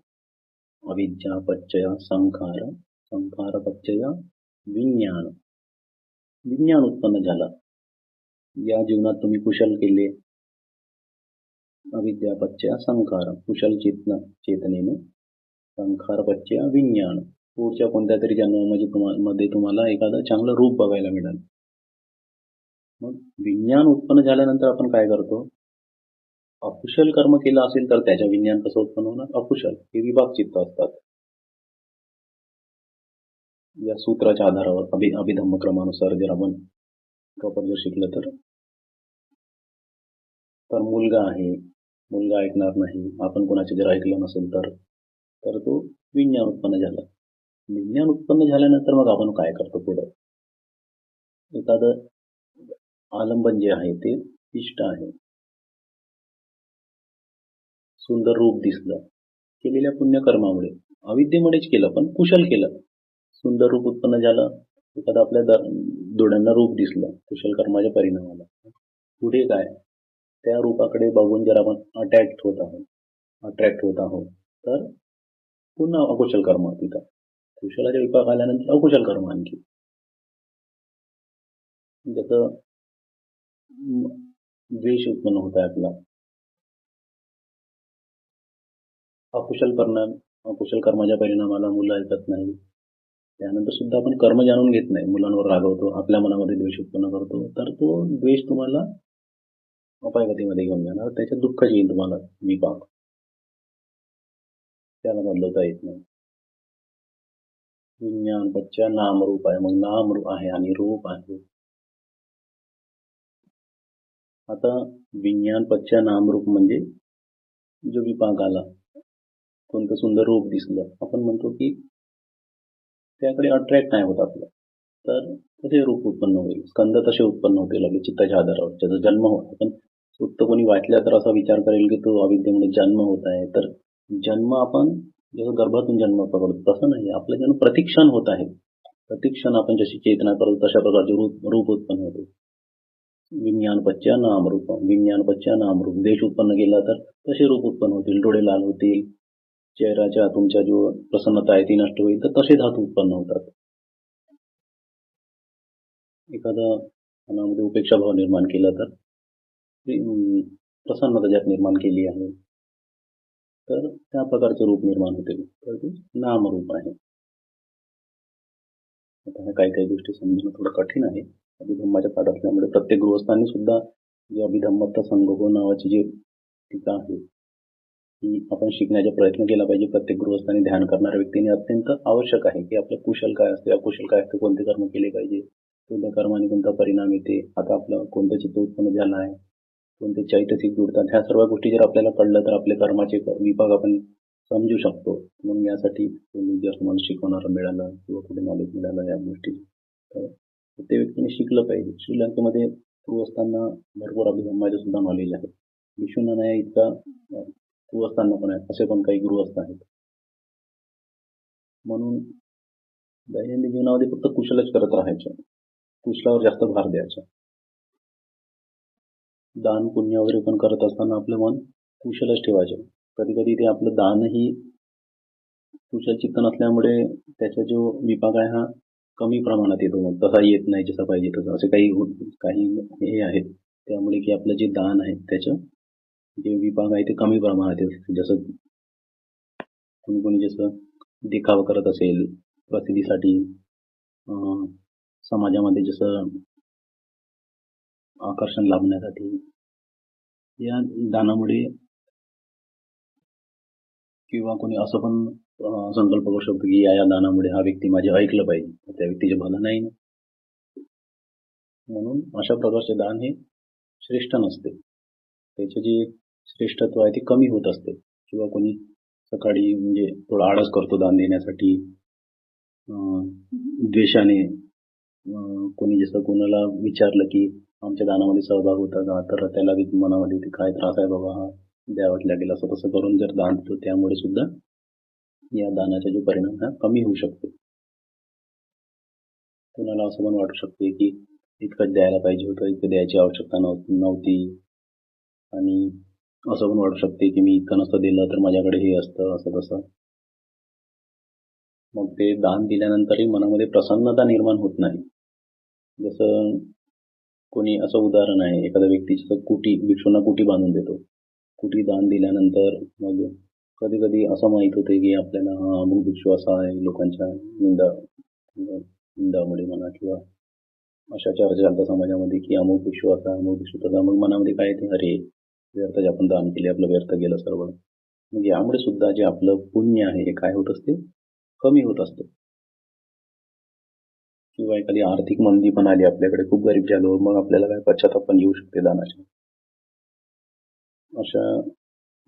अविद्या पच्चय संखार, संखार पच्चय विज्ञान, विज्ञान उत्पन्न झाला. या जीवनात तुम्ही कुशल केले, अविद्या पच्चय संखार, कुशल चेतनेने, संखार पच्चय विज्ञान, पुढच्या कोणत्या तरी जन्मामध्ये तुम्हाला एखादं चांगलं रूप बघायला मिळेल. मग विज्ञान उत्पन्न झाल्यानंतर आपण काय करतो, अकुशल कर्म केलं असेल तर त्याच्या विज्ञान कसं उत्पन्न होणार, अकुशल. हे विभाग चित्त असतात. या सूत्राच्या आधारावर अभिधम्म क्रमानुसार जर आपण प्रॉपर जर शिकलं तर मुलगा आहे, मुलगा ऐकणार नाही, आपण कोणाचे जर ऐकलं नसेल तर तो विज्ञान उत्पन्न झाला. विज्ञान उत्पन्न झाल्यानंतर मग आपण काय करतो पुढं? एखादं आलंबन जे आहे ते इष्ट आहे, सुंदर रूप दिसलं, केलेल्या पुण्यकर्मामुळे, अविद्येमुळेच केलं पण कुशल केलं. सुंदर रूप उत्पन्न झालं, एखादं आपल्या डोळ्यांना रूप दिसलं कुशल कर्माच्या परिणामाला. पुढे काय? त्या रूपाकडे बघून जर आपण अट्रॅक्ट होत आहोत तर पुन्हा अकुशल कर्म तिथं. कुशलाच्या विपाक आल्यानंतर अकुशल कर्म आणखी. जसं द्वेष उत्पन्न होत आहे आपला, अकुशल कर्माच्या परिणामाला मुलं ऐकत नाही. त्यानंतर सुद्धा आपण कर्म जाणून घेत नाही, मुलांवर रागवतो, आपल्या मनामध्ये द्वेष उत्पन्न करतो, तर तो द्वेष तुम्हाला अपायगतीमध्ये घेऊन जाणार, त्याच्यात दुःख येईल तुम्हाला विपाक, त्याला बदलवता येत नाही. विज्ञान पश्चा नाम रूप आहे, मग नाम आहे आणि रूप आहे. आता विज्ञान पश्चा नाम रूप म्हणजे जो विपाक आला, कोणतं सुंदर रूप दिसलं, आपण म्हणतो की त्याकडे अट्रॅक्ट नाही होत आपलं, तर तसे रूप उत्पन्न होईल, स्कंद तसे उत्पन्न होते लगेच चित्ताच्या आधारावर. त्याचा जन्म होत, आपण सुप्त कोणी वाचल्या तर असा विचार करेल की तो अविद्येमुळे जन्म होत आहे, तर जन्म आपण जसं गर्भातून जन्म पकडतो तसं नाही, आपलं जन्म प्रतिक्षण होत आहे. प्रतिक्षण आपण जशी चेतना करतो तशा प्रकारचे रूप उत्पन्न होते. विज्ञान पश्चा नाम रूप, विज्ञान पश्चा नाम रूप. देश उत्पन्न केला तर तसे रूप उत्पन्न होतील, डोळे लाल होतील, चेहऱ्याच्या तुमच्या जो प्रसन्नता आहे ती नष्ट होईल, तर तसे धातू उत्पन्न होतात. एखादा मनामध्ये उपेक्षा भाव निर्माण केला तर प्रसन्नता ज्यात निर्माण केली आहे तर त्या प्रकारचे रूप निर्माण होते, तर ते नामरूप आहे. आता काही काही गोष्टी समजणं थोडं कठीण आहे अभिधम्माच्या पाठ असल्यामुळे. प्रत्येक गृहस्थांनी सुद्धा जे अभिधम्मत्ता संगोपन नावाची जी टीका आहे की आपण शिकण्याचा प्रयत्न केला पाहिजे. प्रत्येक गृहस्थांनी ध्यान करणाऱ्या व्यक्तीने अत्यंत आवश्यक आहे की आपलं कुशल काय असते, अकुशल काय असते, कोणते कर्म केले पाहिजे, कोणत्या कर्माने कोणता परिणाम येते, आता आपलं कोणतं चित्त उत्पन्न झालं आहे, कोणते चैतसिक जुडतात, ह्या सर्व गोष्टी जर आपल्याला कळलं तर आपले कर्माचे विभाग आपण समजू शकतो. म्हणून यासाठी जर तुम्हाला शिकवणारं मिळालं किंवा कुठे नॉलेज मिळालं या गोष्टी, तर प्रत्येक व्यक्तीने शिकलं पाहिजे. श्रीलंकेमध्ये गृहस्थांना भरपूर अभिधम्माचे सुद्धा नॉलेज आहे. विश्वनारायण इतका गृहस्थांना पण आहेत, असे पण काही गृहस्थ आहेत. म्हणून दैनंदिन जीवनामध्ये फक्त कुशलच करत राहायचं, कुशलावर जास्त भार द्यायचा. दान पुण्य वगैरे पण करत असताना आपलं मन कुशलच ठेवायचं. कधी कधी ते आपलं दानही कुशल चित्त नसल्यामुळे त्याचा जो विपाक आहे हा कमी प्रमाणात येतो, मग तसा येत नाही जसं पाहिजे तसं, असे काही हे आहेत. त्यामुळे की आपलं जे दान आहे त्याचं जे विभाग आहे ते कमी प्रमाणात येतं. जसं कोणी जसं देखावा करत असेल प्रसिद्धीसाठी, समाजामध्ये जसं आकर्षण लाभण्यासाठी, या दानामुळे किंवा कोणी असं पण संकल्प करू शकतो की या दानामुळे हा व्यक्ती माझे ऐकलं पाहिजे, त्या व्यक्तीचे भलं नाही ना. म्हणून अशा प्रकारचे दान हे श्रेष्ठ नसते, त्याचे जे श्रेष्ठत्व आहे ते कमी होत असते. किंवा कोणी सकाळी म्हणजे थोडा आळस करतो दान देण्यासाठी, द्वेषाने कोणी जसं कोणाला विचारलं की आमच्या दानामध्ये सहभाग होता का, तर त्याला मनामध्ये काय त्रास आहे बाबा हा द्यावाच लागेल, असं तसं करून जर दान देतो, त्यामुळे सुद्धा या दानाचा जो परिणाम हा कमी होऊ शकतो. कोणाला असं पण वाटू शकते की इतकंच द्यायला पाहिजे होतं, इतकं द्यायची आवश्यकता नव्हती, आणि असं पण वाटू शकते की मी इतकं नसतं दिलं तर माझ्याकडे हे असतं, असं तसं. मग ते दान दिल्यानंतरही मनामध्ये प्रसन्नता निर्माण होत नाही. जसं कोणी असं उदाहरण आहे, एखाद्या व्यक्तीचं भिक्षूंना कुटी बांधून देतो. कुटी दान दिल्यानंतर मग कधी कधी असं माहीत होते की आपल्याला हा अमुक भिक्षू असा आहे, लोकांच्या निंदामुळे म्हणा किंवा अशा चर्चा चालतात समाजामध्ये की अमुक भिक्षू असा, अमुक भिक्षू तसा. मग मनामध्ये काय येते, अरे व्यर्थ आपण दान केले, आपलं व्यर्थ गेलं सर्व. मग यामुळे सुद्धा जे आपलं पुण्य आहे हे काय होत असते, कमी होत असते. किंवा एखादी आर्थिक मंदी पण आली आपल्याकडे, खूप गरीब झालो, मग आपल्याला काय पश्चाताप पण येऊ शकते दानाचे. अशा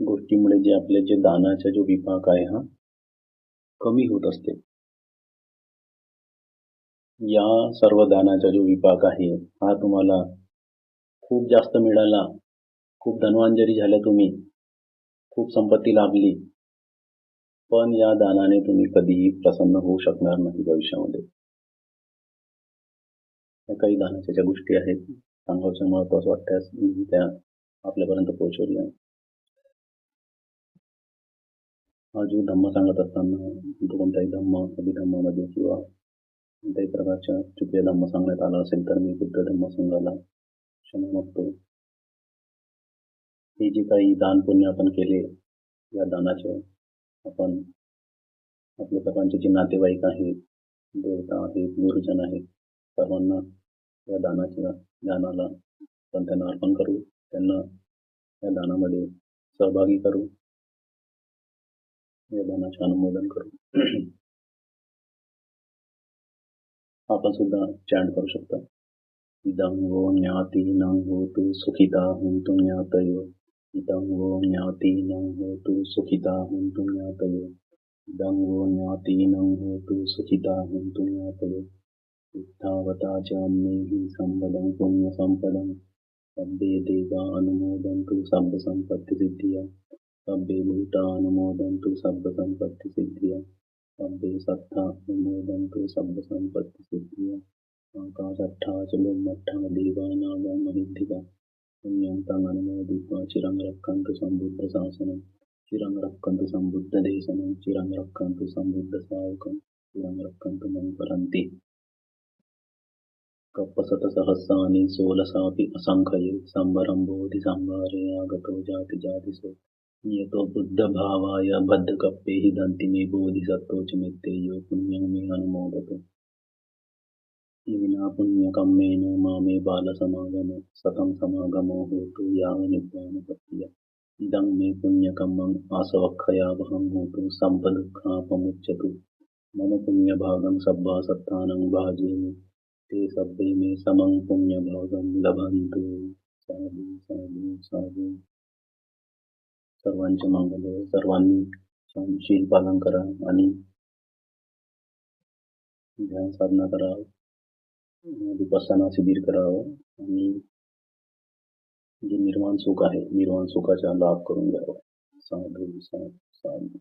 गोष्टीमुळे जे आपले जे दानाचा जो विपाक आहे हा कमी होत असते. या सर्व दानाचा जो विपाक आहे हा तुम्हाला खूप जास्त मिळाला, खूप धनवान जरी झाले तुम्ही, खूप संपत्ती लाभली, पण या दानाने तुम्ही कधीही प्रसन्न होऊ शकणार नाही भविष्यामध्ये. या काही दानाच्या ज्या गोष्टी आहेत सांगायचं महत्त्वाचं वाटल्यास मी त्या आपल्यापर्यंत पोहोचवल्या. हा जो धम्म सांगत असताना तो कोणताही धम्म अभिधम्मामध्ये किंवा कोणत्याही प्रकारच्या चुकीचा धम्म सांगण्यात आला असेल तर मी बुद्ध धम्म संघाला क्षमा मागतो. हे जे काही दान पुण्य आपण केले, या दानाचे आपण आपल्या सर्वांचे जे नातेवाईक आहेत, देवता आहेत, गुरुजन आहेत, सर्वांना या दानाला आपण त्यांना अर्पण करू, त्यांना या दानामध्ये सहभागी करू, या दानाचे अनुमोदन करू. आपण सुद्धा चॅन्ट करू शकता. इदं वो ज्ञातीनां होतु सुखिता हुन्तु ज्ञातयो. इदं वो ज्ञातीनां होतु सुखिता हुन्तु ज्ञातयो. इदं वो ज्ञातीनां होतु सुखिता हुन्तु ज्ञातयो. इत्थावता च अम्मेहि सम्पदं पुण्यसम्पदं. सब्बे देवा अनुमोदन्तु सब्बसम्पत्तिसिद्धिया. सब्बे भूता अनुमोदन्तु सब्बसम्पत्तिसिद्धिया. सब्बे सत्ता अनुमोदन्तु सब्बसम्पत्तिसिद्धिया. आकाशट्ठा च ब्रह्मट्ठा देवानागं महिद्धिका. पुण्यं तं अनुमोदित्वा चिरं रक्षन्तु सम्बुद्धशासनं. चिरं रक्षन्तु सम्बुद्धदेशनं. चिरं रक्षन्तु सम्बुद्धसावकं. चिरं रक्षन्तु मम परन्ति. कप्पशतसहस्राणि षोडशापि असङ्ख्ये सम्भरं बोधिसंहारे आगतो जातिजातिषु. नियतो बुद्धभावाय बद्धकप्पे हि दन्ति मे बोधिसत्त्वो च मित्तेयो पुण्यं मे अनुमोदतु. विना पुण्यकम्मेन मामे बालसमागमो सतं समागमो होतु यावनिर्वाणपत्या. इदं मे पुण्यकम्मं आसवक्खयावहं होतु सम्पदुःखापमुच्यतु. मम पुण्यभागं सब्बासत्तानं भाजयेमि. ते सब्बे मे समं पुण्यभागं लभन्तु. साधु साधु साधु. सर्वांचे मंगल हो. सर्वांनी शील पालन करा आणि ध्यान साधना करा, विपස්සना शिबिर करावं आणि जे निर्वाण सुख आहे, निर्वाण सुखाचा लाभ करून घ्यावा. साधू साधू साधू.